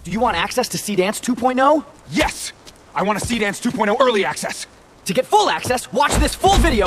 Do you want access to Seedance 2.0? Yes! I want a Seedance 2.0 early access! To get full access, watch this full video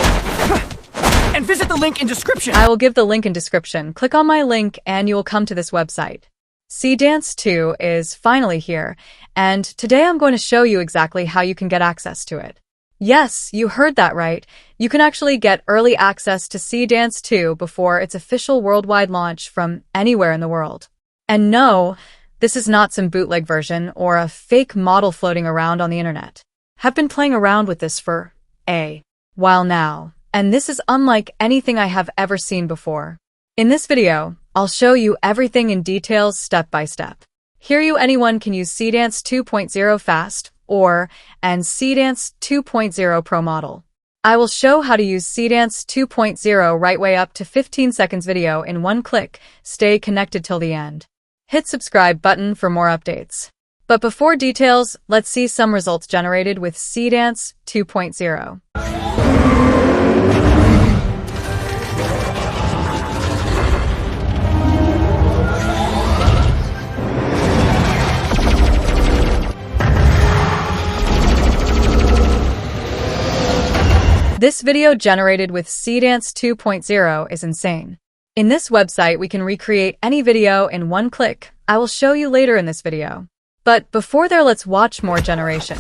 and visit the link in description. I will give the link in description. Click on my link and you will come to this website. Seedance 2 is finally here, and today I'm going to show you exactly how you can get access to it. Yes, you heard that right. You can actually get early access to Seedance 2 before its official worldwide launch from anywhere in the world. And no, this is not some bootleg version or a fake model floating around on the internet. Have been playing around with this for a while now, and this is unlike anything I have ever seen before. In this video, I'll show you everything in details step by step. Here anyone can use Seedance 2.0 Fast and Seedance 2.0 Pro model. I will show how to use Seedance 2.0 right way up to 15 seconds video in one click. Stay connected till the end. Hit subscribe button for more updates. But before details, let's see some results generated with Seedance 2.0. This video generated with Seedance 2.0 is insane. In this website, we can recreate any video in one click. I will show you later in this video. But before there, let's watch more generation.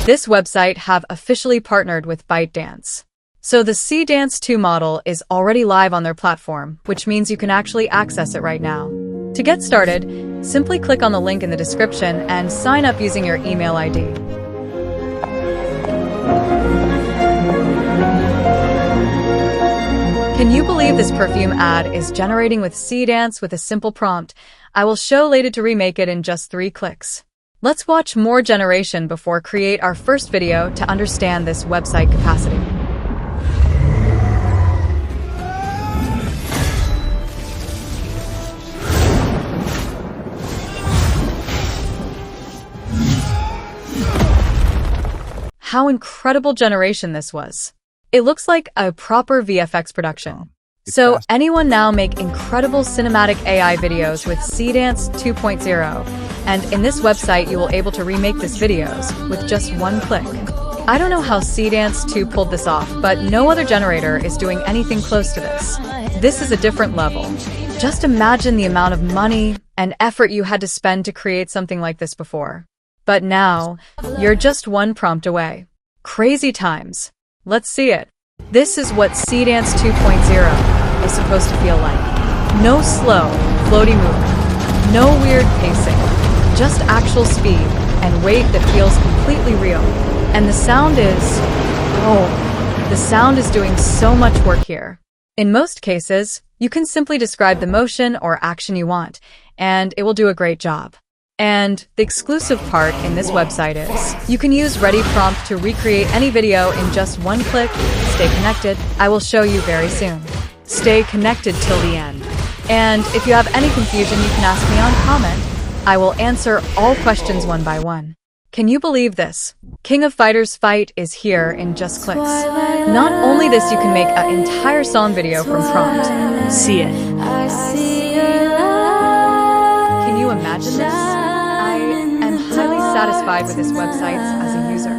This website have officially partnered with ByteDance. So the Seedance 2 model is already live on their platform, which means you can actually access it right now. To get started, simply click on the link in the description and sign up using your email ID. Can you believe this perfume ad is generating with Seedance with a simple prompt? I will show later to remake it in just 3 clicks. Let's watch more generation before create our first video to understand this website capacity. How incredible generation this was. It looks like a proper VFX production. So anyone now make incredible cinematic AI videos with Seedance 2.0, and in this website you will able to remake these videos with just one click. I don't know how Seedance 2 pulled this off, but no other generator is doing anything close to this. This is a different level. Just imagine the amount of money and effort you had to spend to create something like this before. But now, you're just one prompt away. Crazy times. Let's see it. This is what Seedance 2.0 is supposed to feel like. No slow, floaty movement. No weird pacing. Just actual speed and weight that feels completely real. And the sound is doing so much work here. In most cases, you can simply describe the motion or action you want, and it will do a great job. And the exclusive part in this website is, you can use Ready Prompt to recreate any video in just one click. Stay connected. I will show you very soon. Stay connected till the end. And if you have any confusion, you can ask me on comment. I will answer all questions one by one. Can you believe this? King of Fighters Fight is here in just clicks. Not only this, you can make an entire song video from prompt. See it. Can you imagine this? I am highly satisfied with this website as a user.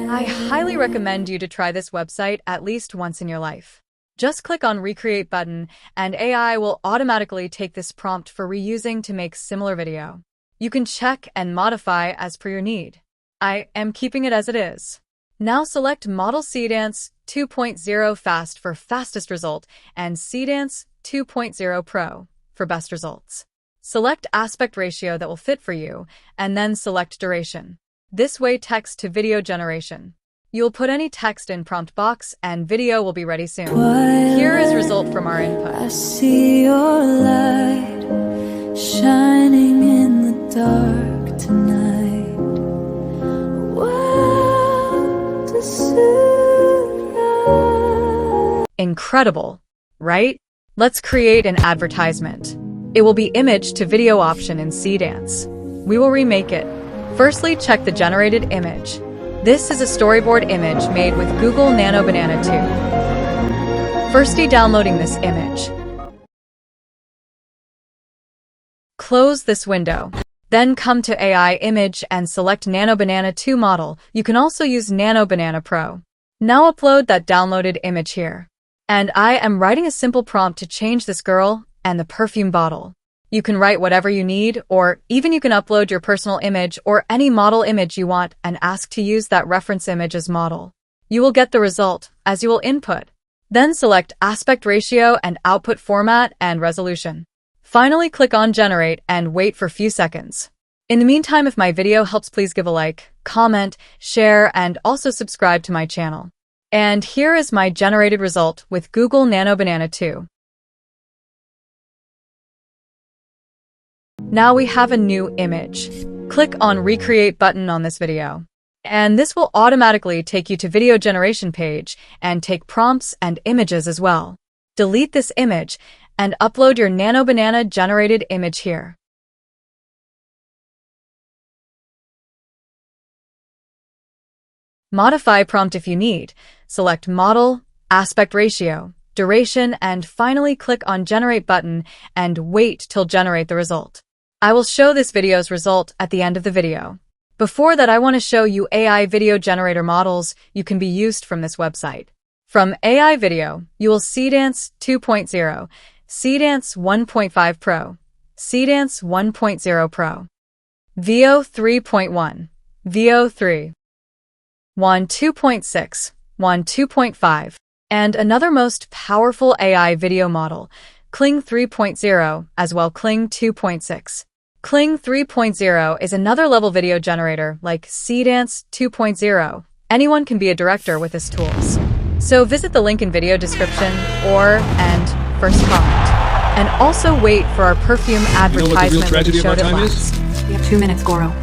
I highly recommend you to try this website at least once in your life. Just click on Recreate button and AI will automatically take this prompt for reusing to make similar video. You can check and modify as per your need. I am keeping it as it is. Now select Model Seedance 2.0 Fast for fastest result and Seedance 2.0 Pro for best results. Select aspect ratio that will fit for you, and then select duration. This way, text to video generation. You'll put any text in prompt box and video will be ready soon. Here is result from our input. I see your light shining in the dark tonight. Wow, to suit us. Incredible, right? Let's create an advertisement. It will be image to video option in Seedance. We will remake it. Firstly, check the generated image. This is a storyboard image made with Google Nano Banana 2. Firstly, downloading this image. Close this window. Then come to AI image and select Nano Banana 2 model. You can also use Nano Banana Pro. Now upload that downloaded image here. And I am writing a simple prompt to change this girl and the perfume bottle. You can write whatever you need, or even you can upload your personal image or any model image you want and ask to use that reference image as model. You will get the result as you will input. Then select aspect ratio and output format and resolution. Finally, click on generate and wait for a few seconds. In the meantime, if my video helps, please give a like, comment, share, and also subscribe to my channel. And here is my generated result with Google Nano Banana 2. Now we have a new image. Click on Recreate button on this video. And this will automatically take you to video generation page and take prompts and images as well. Delete this image and upload your Nano Banana generated image here. Modify prompt if you need. Select model, aspect ratio, duration, and finally click on Generate button and wait till generate the result. I will show this video's result at the end of the video. Before that, I want to show you AI video generator models you can be used from this website. From AI video, you will Seedance 2.0, Seedance 1.5 Pro, Seedance 1.0 Pro, VO 3.1, VO 3, 1 2.6, 1 2.5, and another most powerful AI video model, Kling 3.0, as well Kling 2.6. Kling 3.0 is another level video generator like Seedance 2.0. Anyone can be a director with its tools. So visit the link in video description and first comment. And also wait for our perfume advertisement when we showed it last. We have 2 minutes, Goro.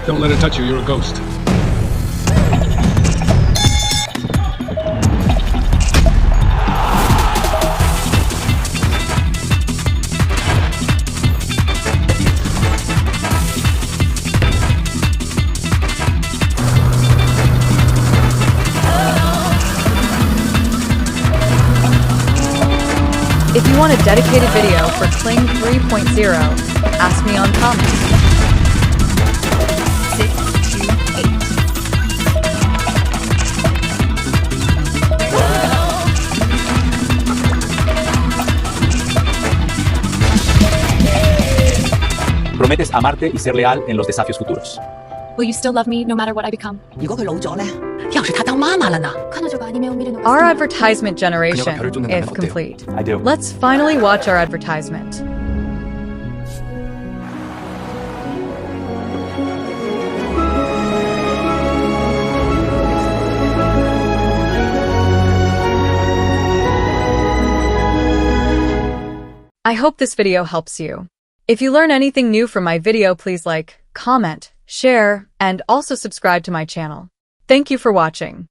Don't let it touch you, you're a ghost. If you want a dedicated video for Kling 3.0, ask me on comments. 6, 2, 8. Prometes amarte y ser leal en los desafíos futuros. Will you still love me no matter what I become? 如果佢老咗咧，要是他當媽媽了呢？ Our advertisement generation, if complete. I do. Let's finally watch our advertisement. I hope this video helps you. If you learn anything new from my video, please like, comment, share, and also subscribe to my channel. Thank you for watching.